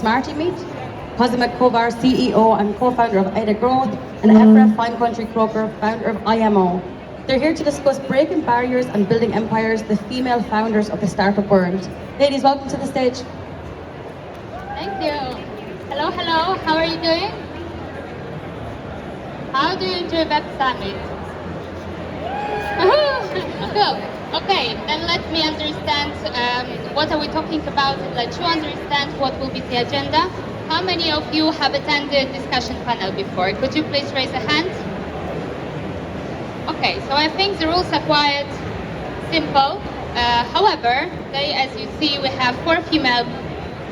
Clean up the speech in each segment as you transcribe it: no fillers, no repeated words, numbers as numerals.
Smarty Meat, Cosima Kovar, CEO and co-founder of Ida Growth, and Efra Fine Country Croker, founder of IMO. They're here to discuss breaking barriers and building empires, the female founders of the startup world. Ladies, welcome to the stage. Thank you. Hello, hello. How are you doing? How do you enjoy Web Summit? Cool. Okay, then let me understand what are we talking about. Let you understand what will be the agenda. How many of you have attended discussion panel before? Could you please raise a hand? Okay, so I think the rules are quite simple. However, today, as you see, we have 4 female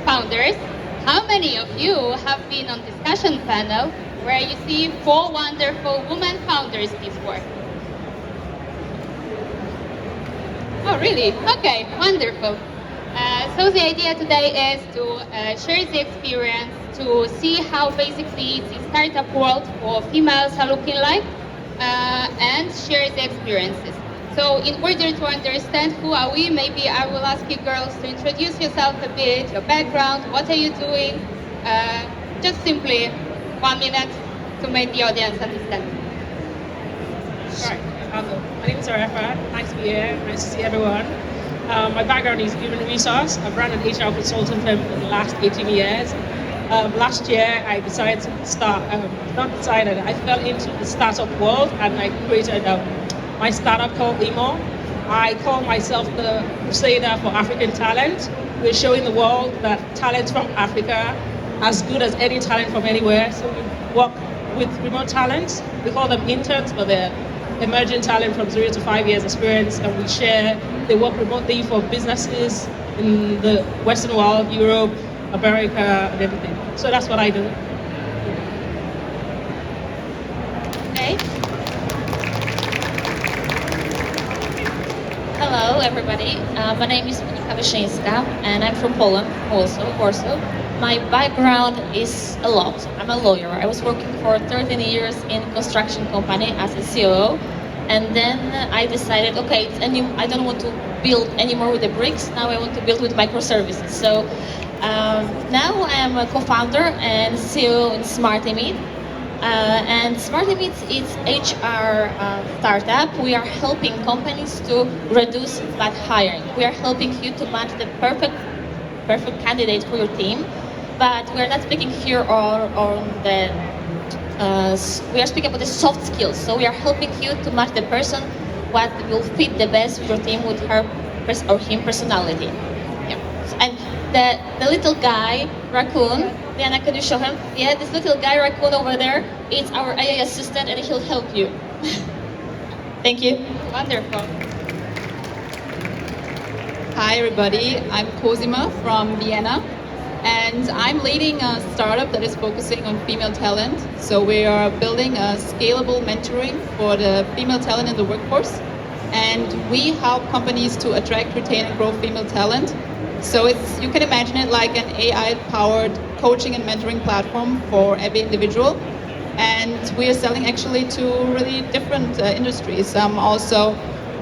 founders. How many of you have been on discussion panel where you see 4 wonderful women founders before? Oh, really? Okay, wonderful. So the idea today is to share the experience, to see how basically the startup world for females are looking like, and share the experiences. So in order to understand who are we, maybe I will ask you girls to introduce yourself a bit, your background, what are you doing? Just simply 1 minute to make the audience understand. Sure. My name is Efra. Nice to be here. Nice to see everyone. My background is human resource. I've run an HR consultant firm for the last 18 years. Last year, I decided to start, I fell into the startup world and I created my startup called IMO. I call myself the crusader for African talent. We're showing the world that talent from Africa as good as any talent from anywhere. So we work with remote talents. We call them interns, but they're emerging talent from 0 to 5 years experience, and we share. They work remotely for businesses in the Western world, Europe, America, and everything. So that's what I do. Okay. Hello, everybody. My name is Monika Wyszynska, and I'm from Poland, also Warsaw. My background is a lot. I'm a lawyer. I was working for 13 years in construction company as a COO, and then I decided, okay, I don't want to build anymore with the bricks. Now I want to build with microservices. So now I am a co-founder and CEO in Smarty Meat. And Smarty Meat is HR startup. We are helping companies to reduce bad hiring. We are helping you to match the perfect candidate for your team. But we are not speaking here on the. We are speaking about the soft skills. So we are helping you to match the person what will fit the best with your team with her or him personality. Yeah. And the little guy raccoon. Diana, can you show him? Yeah, this little guy raccoon over there, it's our AI assistant and he'll help you. Thank you. Wonderful. Hi everybody, I'm Cosima from Vienna, and I'm leading a startup that is focusing on female talent. So we are building a scalable mentoring for the female talent in the workforce, and we help companies to attract, retain and grow female talent. So you can imagine it like an AI-powered coaching and mentoring platform for every individual. And we are selling actually to really different industries, also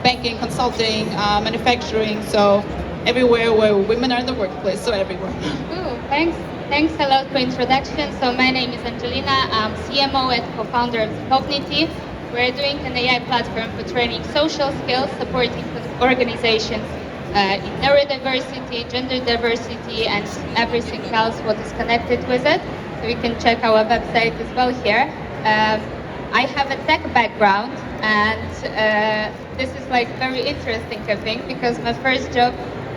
banking, consulting, manufacturing, so everywhere where women are in the workplace, so everywhere. Cool, thanks. Thanks a lot for introduction. So my name is Angelina. I'm CMO and co-founder of Cognity. We're doing an AI platform for training social skills, supporting organizations in neurodiversity, gender diversity, and everything else what is connected with it. So you can check our website as well here. I have a tech background, and this is like very interesting, I think, because my first job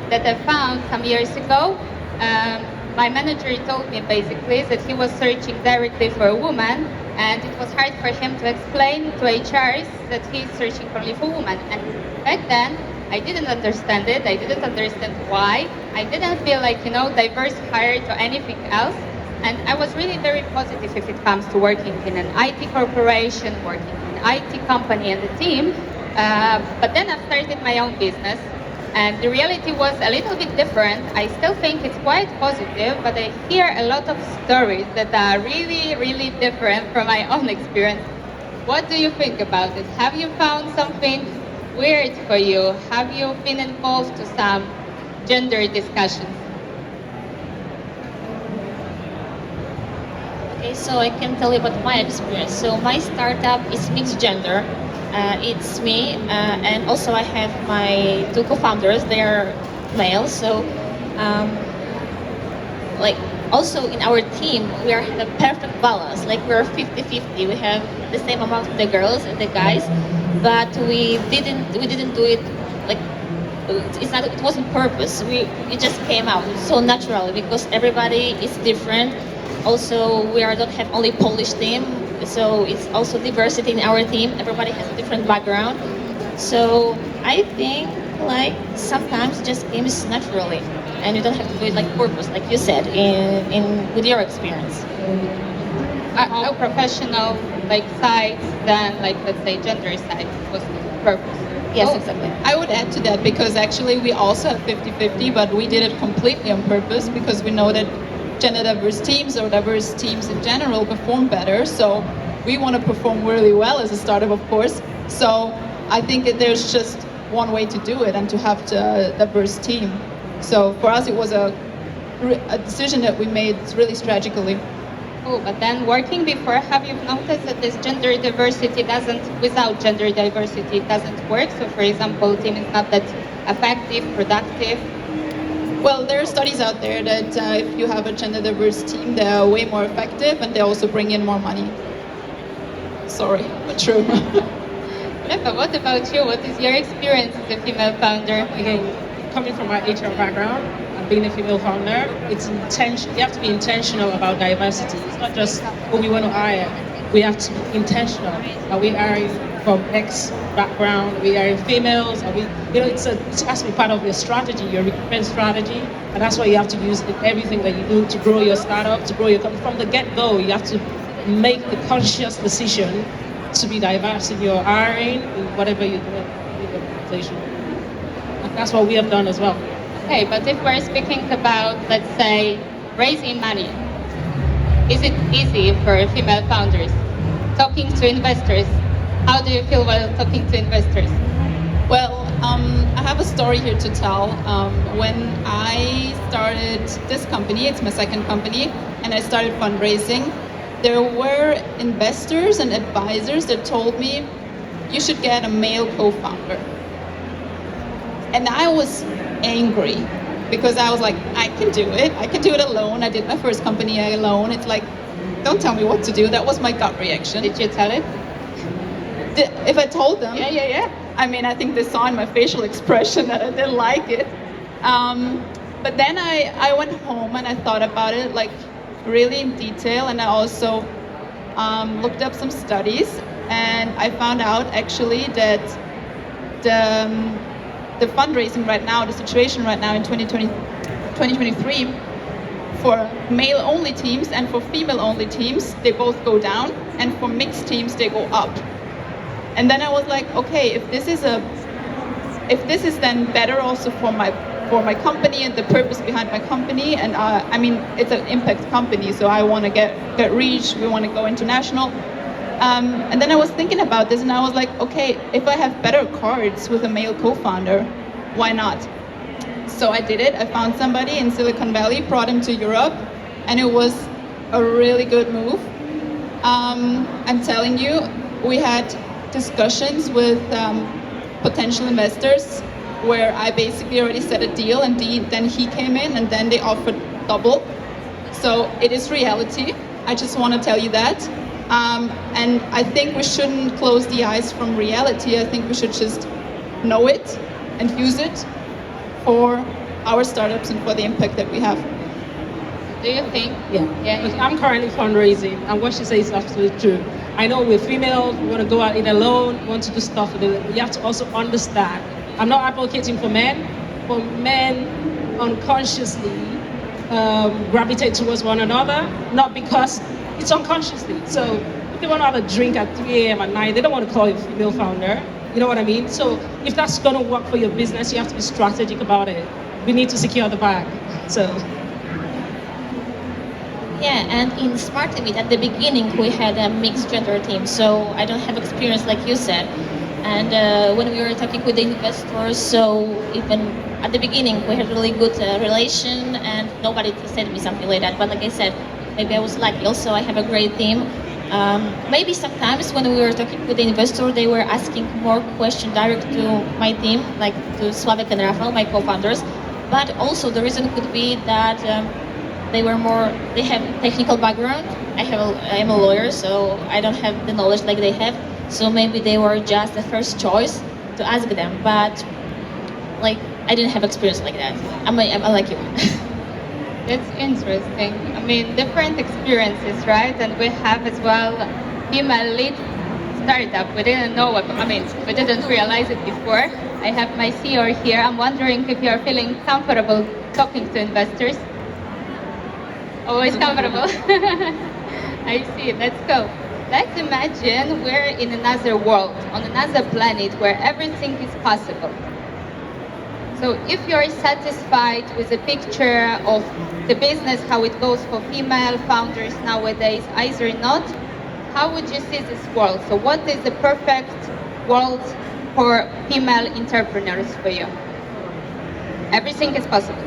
that I found some years ago, my manager told me basically that he was searching directly for a woman, and it was hard for him to explain to HRs that he's searching only for women. And back then, I didn't understand it. I didn't understand why. I didn't feel like, diverse hired or anything else. And I was really very positive if it comes to working in an IT corporation, working in an IT company and a team. But then I started my own business. And the reality was a little bit different. I still think it's quite positive, but I hear a lot of stories that are really, really different from my own experience. What do you think about it? Have you found something weird for you? Have you been involved to some gender discussions? Okay, so I can tell you about my experience. So my startup is mixed gender. It's me, and also I have my two co-founders. They're male. So, um, like, also in our team, we are the perfect balance. Like we're 50-50. We have the same amount of the girls and the guys, but we didn't do it like it's not, it wasn't purpose. It just came out so naturally because everybody is different. Also, don't have only Polish team, so it's also diversity in our team. Everybody has a different background. So I think like sometimes it just comes naturally, and you don't have to do it like purpose, like you said, in with your experience. Our professional like sides than like let's say gender side was purpose. Yes, Oh, exactly. I would add to that because actually we also have 50-50, but we did it completely on purpose because we know that gender diverse teams or diverse teams in general perform better. So we want to perform really well as a startup, of course. So I think that there's just one way to do it and to have a diverse team. So for us, it was a decision that we made really strategically. Oh, but then working before, have you noticed that this gender diversity without gender diversity, it doesn't work? So for example, team is not that effective, productive. Well, there are studies out there that if you have a gender diverse team, they're way more effective and they also bring in more money. Sorry, but true. Yeah, but what about you? What is your experience as a female founder? Again, coming from my HR background and being a female founder, it's intention. You have to be intentional about diversity. It's not just who we want to hire. We have to be intentional. Are we hiring from X background? We are females. Are we? It has to be part of your strategy, your recruitment strategy, and that's why you have to use in everything that you do to grow your startup, to grow your company. From the get-go, you have to make the conscious decision to be diverse in your hiring, in whatever you're doing in your organization. And that's what we have done as well. Okay, but if we're speaking about, let's say, raising money, is it easy for female founders? Talking to investors, how do you feel while talking to investors? Well, I have a story here to tell. When I started this company, it's my second company, and I started fundraising, there were investors and advisors that told me, you should get a male co-founder. And I was angry because I was like, I can do it. I can do it alone. I did my first company alone. It's like, don't tell me what to do. That was my gut reaction. Did you tell it? If I told them, Yeah. I mean, I think they saw in my facial expression that I didn't like it. But then I went home and I thought about it like really in detail, and I also looked up some studies, and I found out actually that the fundraising right now, the situation right now in 2023, for male-only teams and for female-only teams, they both go down, and for mixed teams, they go up. And then I was like, okay, if this is then better also for my company and the purpose behind my company, and I mean, it's an impact company, so I want to get reach, we want to go international. And then I was thinking about this, and I was like, okay, if I have better cards with a male co-founder, why not? So I did it. I found somebody in Silicon Valley, brought him to Europe, and it was a really good move. I'm telling you, we had discussions with potential investors where I basically already set a deal, and then he came in, and then they offered double. So it is reality. I just want to tell you that. And I think we shouldn't close the eyes from reality. I think we should just know it and use it for our startups and for the impact that we have. Do you think? Yeah. I'm currently fundraising, and what she says is absolutely true. I know we're females, we want to go out it alone, we want to do stuff with it. You have to also understand. I'm not advocating for men, but men unconsciously gravitate towards one another, not because it's unconsciously. So if they want to have a drink at 3 a.m. at night, they don't want to call you a female founder. You know what I mean? So if that's going to work for your business, you have to be strategic about it. We need to secure the bag. So. Yeah, and in Smart Meet at the beginning we had a mixed gender team, so I don't have experience like you said. And when we were talking with the investors, so even at the beginning we had really good relation, and nobody said me something like that. But like I said, maybe I was lucky. Also, I have a great team. Maybe sometimes when we were talking with the investor, they were asking more questions direct to my team, like to Sławek and Rafał, my co-founders. But also the reason could be that they have technical background. I am a lawyer, so I don't have the knowledge like they have. So maybe they were just the first choice to ask them. But like I didn't have experience like that. I'm a lucky one. That's interesting. I mean, different experiences, right? And we have as well female lead startup. We didn't know what, I mean, we didn't realize it before. I have my CEO here. I'm wondering if you're feeling comfortable talking to investors. Always comfortable. I see. Let's go. Let's imagine we're in another world, on another planet where everything is possible. So if you're satisfied with the picture of the business, how it goes for female founders nowadays, either not, how would you see this world? So what is the perfect world for female entrepreneurs for you? Everything is possible.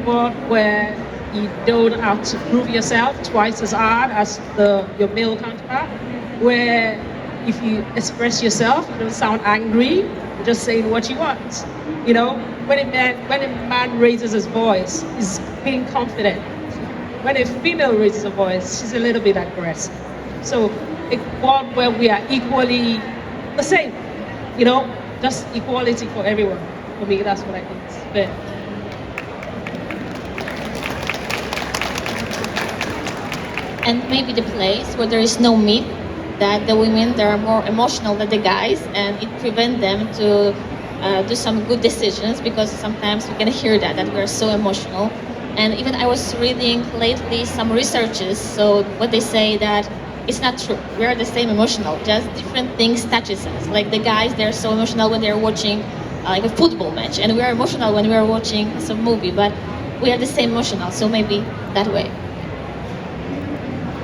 World where you don't have to prove yourself twice as hard as your male counterpart, where if you express yourself, you don't sound angry, you're just saying what you want. You know, when a man raises his voice, he's being confident. When a female raises a voice, she's a little bit aggressive. So a world where we are equally the same, you know, just equality for everyone. For me, that's what I think is fair. And maybe the place where there is no myth that the women they are more emotional than the guys, and it prevents them to do some good decisions, because sometimes we can hear that we are so emotional. And even I was reading lately some researches, so what they say that it's not true. We are the same emotional, just different things touches us. Like the guys, they're so emotional when they're watching like a football match, and we are emotional when we are watching some movie, but we are the same emotional, so maybe that way.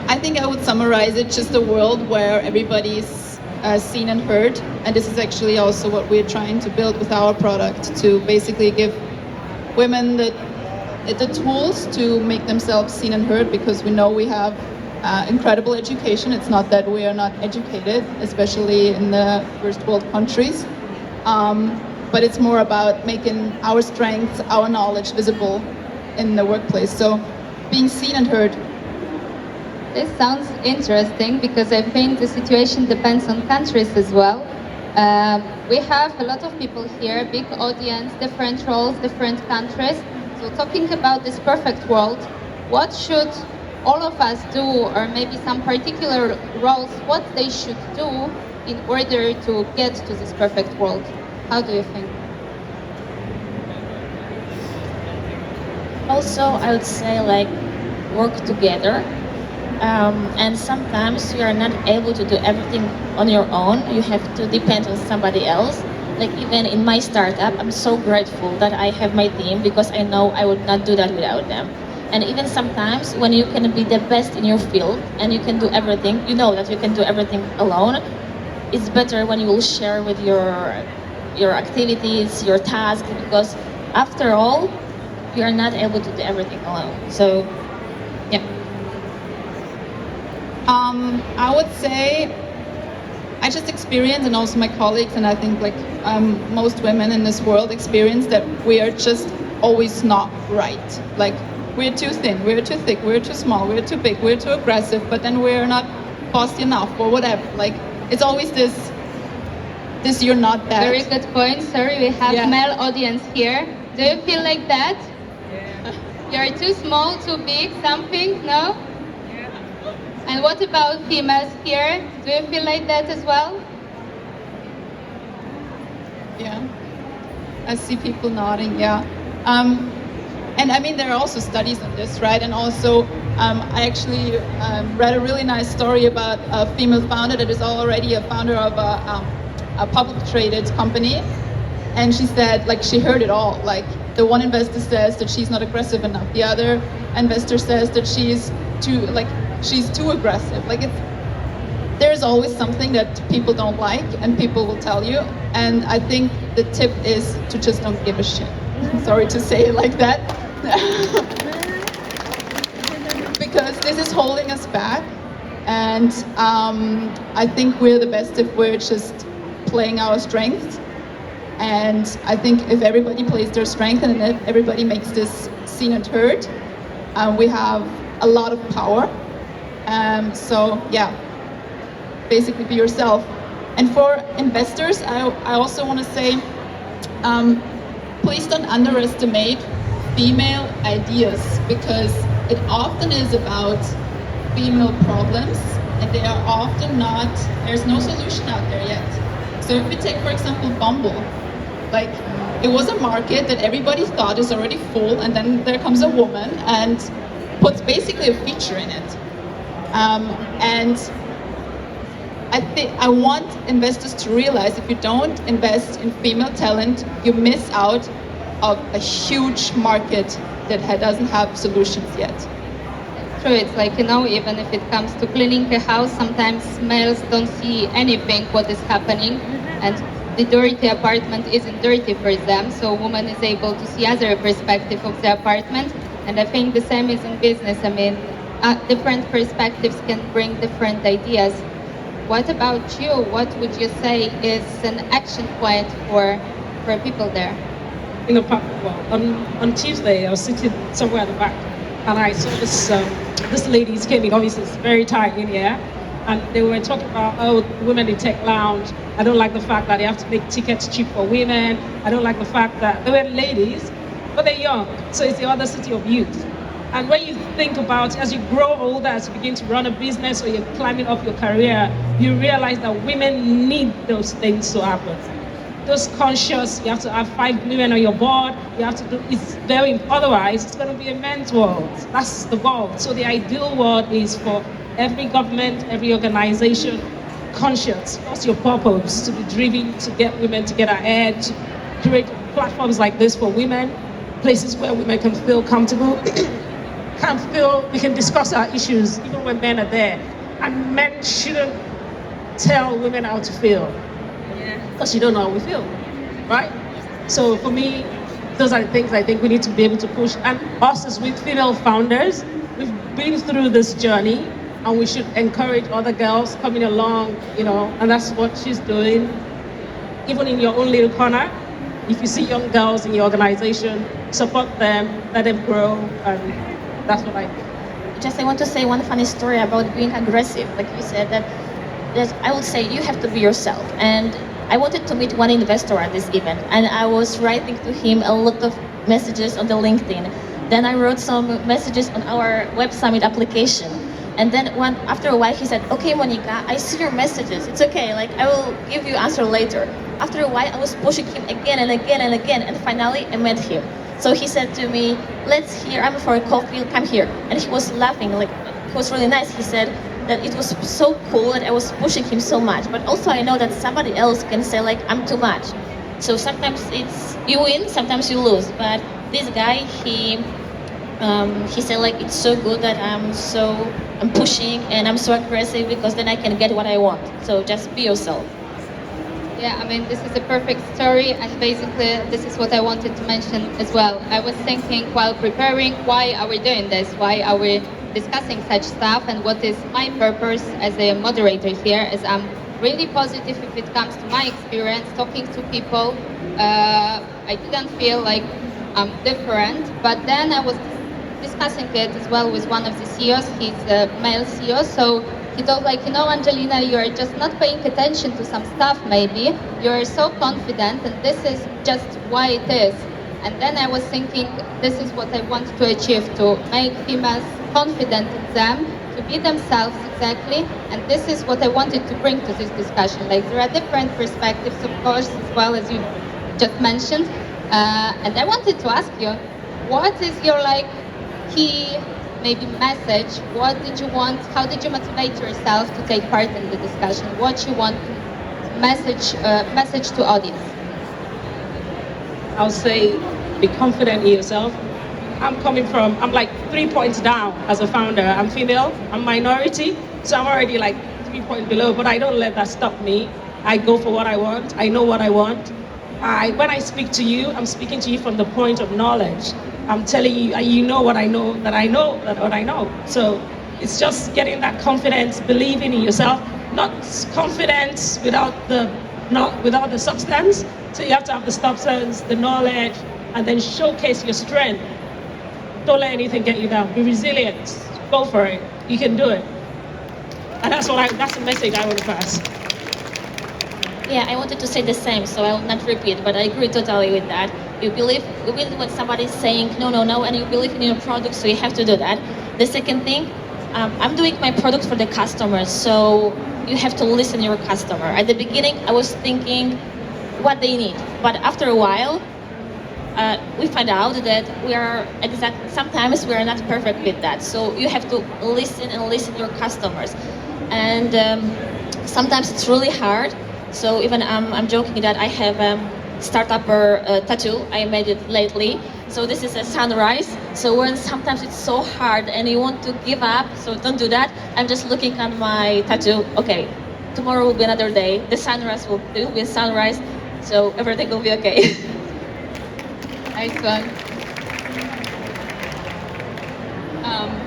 I think I would summarize it just a world where everybody's seen and heard, and this is actually also what we're trying to build with our product, to basically give women the tools to make themselves seen and heard, because we know we have incredible education. It's not that we are not educated, especially in the first world countries, but it's more about making our strengths, our knowledge visible in the workplace. So being seen and heard. This sounds interesting because I think the situation depends on countries as well. We have a lot of people here, big audience, different roles, different countries. So talking about this perfect world, what should all of us do, or maybe some particular roles, what they should do in order to get to this perfect world? How do you think? Also, I would say like work together. And sometimes you are not able to do everything on your own. You have to depend on somebody else. Like even in my startup, I'm so grateful that I have my team, because I know I would not do that without them. And even sometimes when you can be the best in your field and you can do everything, you know that you can do everything alone. It's better when you will share with your activities, your tasks, because after all, you are not able to do everything alone. So, yeah. I would say I just experienced, and also my colleagues, and I think like most women in this world experience, that we are just always not right. Like we're too thin, we're too thick, we're too small, we're too big, we're too aggressive, but then we're not bossy enough or whatever. Like it's always this you're not that. Very good point. Sorry, we have male audience here. Do you feel like that? Yeah. You're too small, too big, something? No? And what about females here? Do you feel like that as well? Yeah, I see people nodding. Yeah, and I mean there are also studies on this, right? And also, I actually read a really nice story about a female founder that is already a founder of a public traded company, and she said like she heard it all. Like the one investor says that she's not aggressive enough. The other investor says that she's too aggressive. Like there's always something that people don't like, and people will tell you. And I think the tip is to just don't give a shit. Sorry to say it like that. this is holding us back. And I think we're the best if we're just playing our strengths. And I think if everybody plays their strength and if everybody makes this seen and heard, we have a lot of power. So yeah, basically be yourself. And for investors, I also want to say, please don't underestimate female ideas, because it often is about female problems, and they are often not, there's no solution out there yet. So if we take, for example, Bumble, like, it was a market that everybody thought is already full, and then there comes a woman and puts basically a feature in it. And I want investors to realize, if you don't invest in female talent, you miss out on a huge market that doesn't have solutions yet. True, it's like, even if it comes to cleaning a house, sometimes males don't see anything what is happening, and the dirty apartment isn't dirty for them, so a woman is able to see other perspective of the apartment. And I think the same is in business. I mean, different perspectives can bring different ideas. What about you? What would you say is an action point for people there? On Tuesday, I was sitting somewhere at the back, and I saw this ladies came in. Obviously, it's very tight in here, and they were talking about, women in tech lounge. I don't like the fact that they have to make tickets cheap for women. I don't like the fact that they were ladies, but they're young. So it's the other city of youth. And when you think about, as you grow older, as you begin to run a business or you're climbing up your career, you realize that women need those things to happen. Those conscious, you have to have 5 women on your board, you have to do, it's very, otherwise it's going to be a men's world. That's the goal. So the ideal world is for every government, every organization, conscious. What's your purpose? To be driven to get women to get ahead, to create platforms like this for women, places where women can feel comfortable, we can discuss our issues even when men are there. And men shouldn't tell women how to feel, because you don't know how we feel, right? So for me, those are the things I think we need to be able to push. And us as with female founders, we've been through this journey, and we should encourage other girls coming along, and that's what she's doing. Even in your own little corner, if you see young girls in your organization, support them, let them grow, and that's what I do. I want to say one funny story about being aggressive. Like you said, that I would say you have to be yourself. And I wanted to meet one investor at this event, and I was writing to him a lot of messages on the LinkedIn. Then I wrote some messages on our Web Summit application. And then after a while, he said, "Okay, Monika, I see your messages. It's okay. Like, I will give you answer later." After a while, I was pushing him again and again and again, and finally I met him. So he said to me, "Let's here, I'm for a coffee, come here." And he was laughing, like, it was really nice. He said that it was so cool that I was pushing him so much. But also I know that somebody else can say, like, I'm too much. So sometimes it's, you win, sometimes you lose. But this guy, he said, like, it's so good that I'm pushing and I'm so aggressive, because then I can get what I want. So just be yourself. Yeah, I mean, this is a perfect story, and basically this is what I wanted to mention as well. I was thinking while preparing, why are we doing this? Why are we discussing such stuff? And what is my purpose as a moderator here? Is I'm really positive if it comes to my experience talking to people. I didn't feel like I'm different, but then I was discussing it as well with one of the CEOs. He's a male CEO, so he told, like, Angelina, you're just not paying attention to some stuff maybe. You're so confident, and this is just why it is. And then I was thinking, this is what I want to achieve, to make females confident in them, to be themselves exactly. And this is what I wanted to bring to this discussion. Like, there are different perspectives, of course, as well as you just mentioned. And I wanted to ask you, what is your, like, key maybe message? What did you want? How did you motivate yourself to take part in the discussion? What you want message to audience? I'll say, be confident in yourself. I'm like 3 points down as a founder. I'm female, I'm minority, so I'm already like 3 points below, but I don't let that stop me. I go for what I want. I know what I want. When I speak to you, I'm speaking to you from the point of knowledge. I'm telling you, you know what I know, that I know, that what I know. So It's just getting that confidence, believing in yourself, not confidence without the substance. So you have to have the substance, the knowledge, and then showcase your strength. Don't let anything get you down. Be resilient. Go for it. You can do it. And that's the message I want to pass. Yeah, I wanted to say the same, so I will not repeat, but I agree totally with that. You believe when somebody is saying no, and you believe in your product, so you have to do that. The second thing, I'm doing my product for the customers, so you have to listen to your customer. At the beginning, I was thinking what they need, but after a while, we find out that sometimes we are not perfect with that. So you have to listen to your customers, and sometimes it's really hard. So even I'm joking that I have startupper tattoo. I made it lately. So this is a sunrise. So when sometimes it's so hard and you want to give up, so don't do that. I'm just looking at my tattoo. Okay, tomorrow will be another day. The sunrise will be a sunrise. So everything will be okay. Nice one.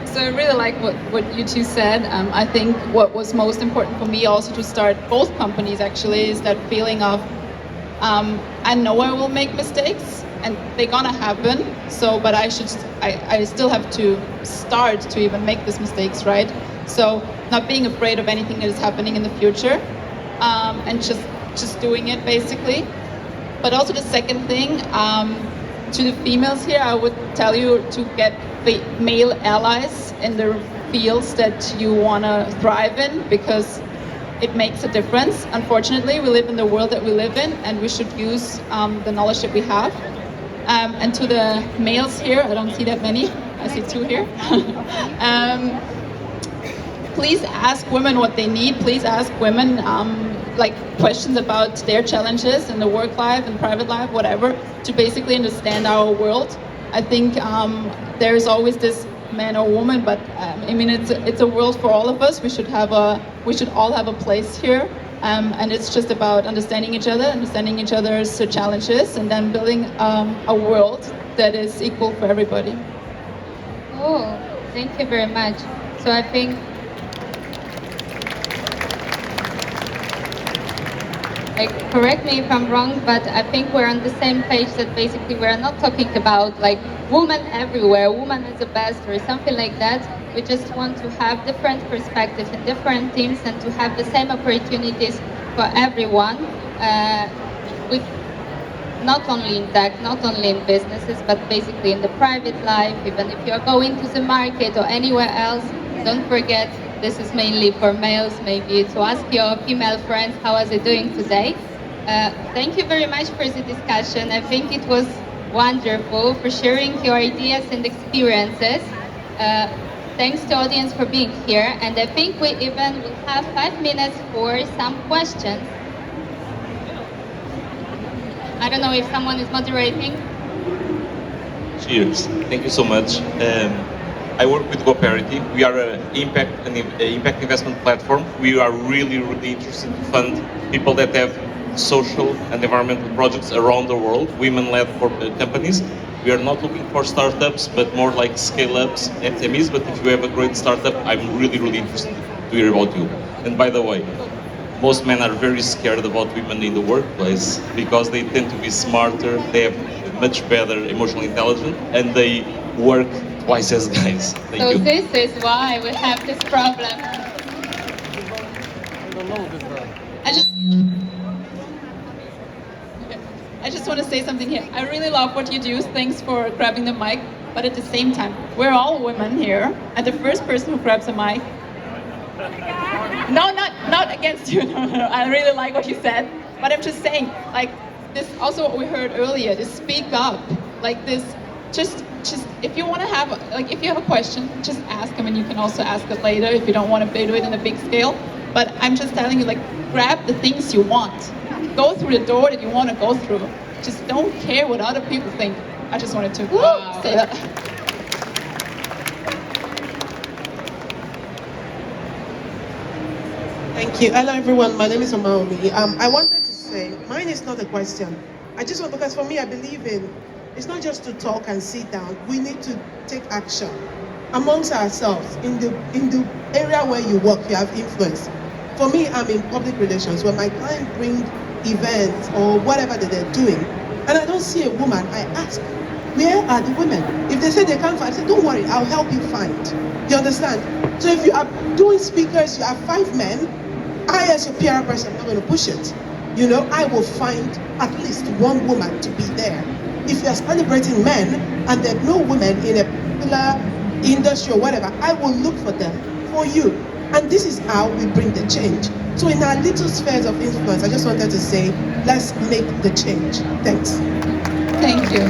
So I really like what you two said. I think what was most important for me also to start both companies actually is that feeling of I know I will make mistakes and they're gonna happen. So, but I still have to start to even make these mistakes, right? So not being afraid of anything that is happening in the future, and just doing it basically. But also the second thing, to the females here, I would tell you to get the male allies in the fields that you want to thrive in, because it makes a difference. Unfortunately, we live in the world that we live in, and we should use the knowledge that we have. And to the males here, I don't see that many, I see two here. Please ask women what they need. Please ask women like questions about their challenges in the work life and private life, whatever, to basically understand our world. I think there's always this man or woman, but I mean it's a world for all of us. We should all have a place here, and it's just about understanding each other's challenges, and then building a world that is equal for everybody. Oh, thank you very much. So I think, like, correct me if I'm wrong, but I think we're on the same page that basically we're not talking about like women everywhere, woman is the best or something like that. We just want to have different perspectives in different teams and to have the same opportunities for everyone. With not only in tech, not only in businesses, but basically in the private life. Even if you're going to the market or anywhere else, don't forget, this is mainly for males, maybe to ask your female friends how are they doing today. Thank you very much for the discussion. I think it was wonderful for sharing your ideas and experiences. Thanks to audience for being here, and I think we even will have 5 minutes for some questions. I don't know if someone is moderating. Cheers. Thank you so much. I work with GoParity. We are an impact investment platform. We are really interested to fund people that have social and environmental projects around the world, women-led companies. We are not looking for startups, but more like scale-ups, SMEs. But if you have a great startup, I'm really interested to hear about you. And by the way, most men are very scared about women in the workplace because they tend to be smarter, they have much better emotional intelligence, and they work twice as guys. Thank you. So this is why we have this problem. I just want to say something here. I really love what you do. Thanks for grabbing the mic. But at the same time, we're all women here, and the first person who grabs a mic. No, not against you. No. I really like what you said. But I'm just saying, like, this also what we heard earlier, this speak up. Like this, just if you want to have, like, if you have a question, just ask them, and you can also ask it later if you don't want to do it in a big scale. But I'm just telling you, like, grab the things you want. Go through the door that you want to go through. Just don't care what other people think. I just wanted to say that. Thank you. Hello, everyone. My name is Omaomi. I wanted to say, mine is not a question. I just want, because for me, I believe in, it's not just to talk and sit down. We need to take action. amongst ourselves in the area where you work, you have influence. For me, I'm in public relations. When my client bring events or whatever that they're doing, and I don't see a woman, I ask, where are the women? If they say they can't find, I say, don't worry, I'll help you find. You understand? So if you are doing speakers, you have 5 men, I as your PR person, I'm not going to push it. You know, I will find at least 1 woman to be there. If you are celebrating men and there are no women in a particular industry or whatever, I will look for them for you. And this is how we bring the change. So in our little spheres of influence, I just wanted to say, let's make the change. Thanks. Thank you.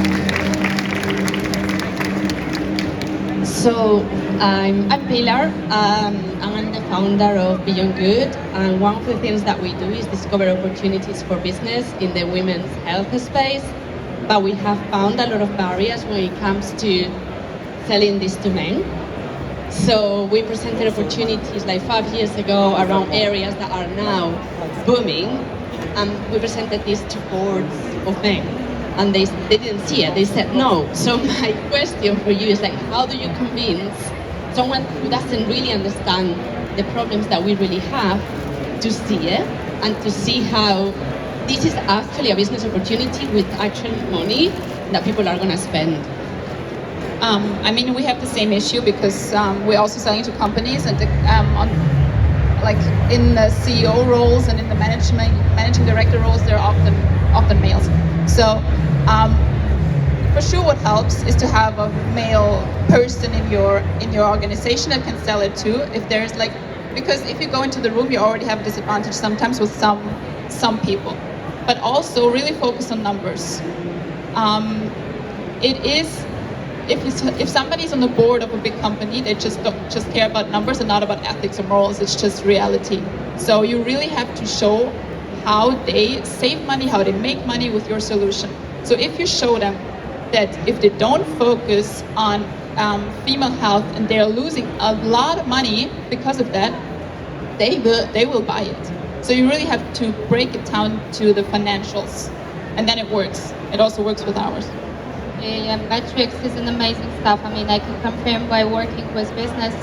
So I'm Pilar, and I'm the founder of Beyond Good. And one of the things that we do is discover opportunities for business in the women's health space. But we have found a lot of barriers when it comes to selling this to men. So we presented opportunities like 5 years ago around areas that are now booming, and we presented this to boards of men, and they didn't see it, they said no. So my question for you is like, how do you convince someone who doesn't really understand the problems that we really have to see it, and to see how this is actually a business opportunity with actual money that people are gonna spend? I mean, we have the same issue because we're also selling to companies, and like in the CEO roles and in the managing director roles, they're often males. So for sure, what helps is to have a male person in your organization that can sell it too. If there's like, because if you go into the room, you already have a disadvantage sometimes with some people, but also really focus on numbers. It is. If somebody's on the board of a big company, they just care about numbers and not about ethics or morals. It's just reality. So you really have to show how they save money, how they make money with your solution. So if you show them that if they don't focus on female health and they're losing a lot of money because of that, they will buy it. So you really have to break it down to the financials, and then it works. It also works with ours. Yeah, metrics is an amazing stuff. I mean, I can confirm by working with business,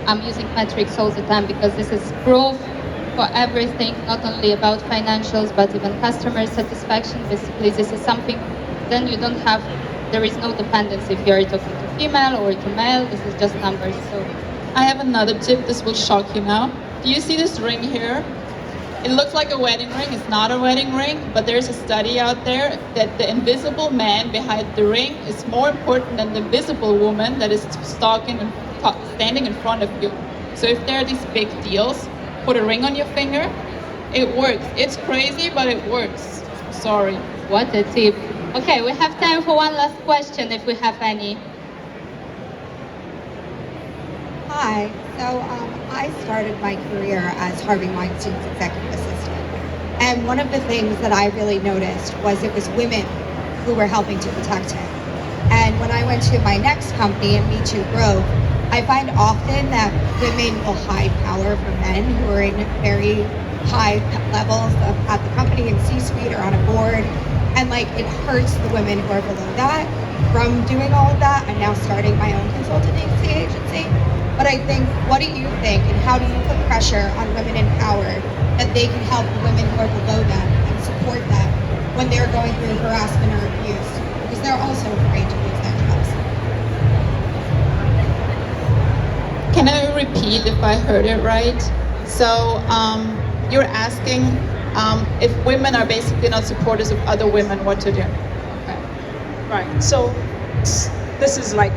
I'm using metrics all the time because this is proof for everything, not only about financials, but even customer satisfaction. Basically, this is something, then you don't have, there is no dependency if you're talking to female or to male, this is just numbers. So I have another tip, this will shock you now. Do you see this ring here? It looks like a wedding ring. It's not a wedding ring, but there's a study out there that the invisible man behind the ring is more important than the visible woman that is standing in front of you. So if there are these big deals, put a ring on your finger. It works. It's crazy, but it works. Sorry. what a tip. Okay, we have time for one last question if we have any. Hi. So I started my career as Harvey Weinstein's executive assistant. And one of the things that I really noticed was it was women who were helping to protect him. And when I went to my next company, in Me Too Growth, I find often that women will hide power from men who are in very high levels at the company, in C-suite or on a board. And like, it hurts the women who are below that from doing all of that. I'm now starting my own consultancy agency. But I think, what do you think, and how do you put pressure on women in power that they can help the women who are below them and support them when they're going through harassment or abuse? Because they're also afraid to lose their jobs. Can I repeat if I heard it right? So you're asking if women are basically not supporters of other women, what to do? Okay. Right. So this is like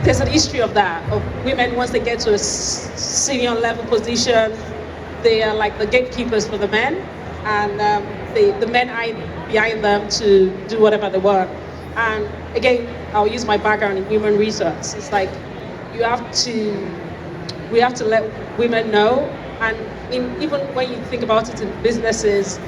there's an history of that, of women once they get to a senior level position, they are like the gatekeepers for the men, and the men are behind them to do whatever they want. And again, I'll use my background in human resource. It's like we have to let women know, and even when you think about it in businesses,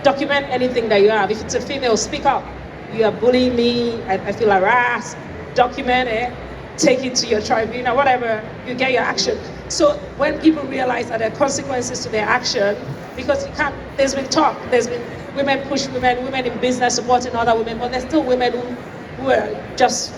document anything that you have. If it's a female, speak up. You are bullying me, I feel harassed. Document it, take it to your tribunal, whatever, you get your action. So when people realize that there are consequences to their action, because you can't, there's been talk, there's been women push women in business supporting other women, but there's still women who are just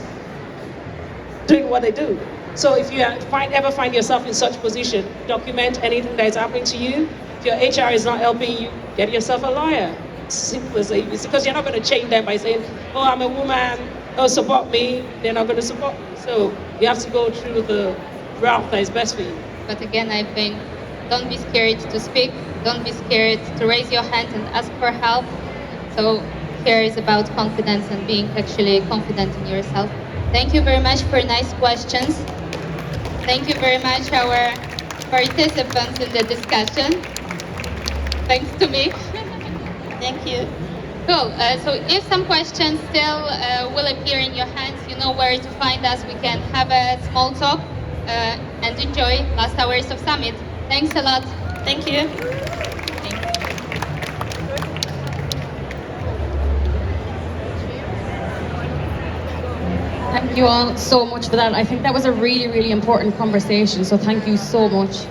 doing what they do. So if you ever find yourself in such position, document anything that is happening to you. If your HR is not helping you, get yourself a lawyer. Simple as it is, because you're not going to change them by saying, oh, I'm a woman, oh, support me. They're not going to support you. So you have to go through the route that is best for you. But again, I think don't be scared to speak. Don't be scared to raise your hand and ask for help. So here is about confidence and being actually confident in yourself. Thank you very much for nice questions. Thank you very much our participants in the discussion. Thanks to me. Thank you. Cool. So if some questions still will appear in your hands, you know where to find us. We can have a small talk and enjoy last hours of summit. Thanks a lot. Thank you. Thank you all so much for that. I think that was a really, really important conversation. So thank you so much.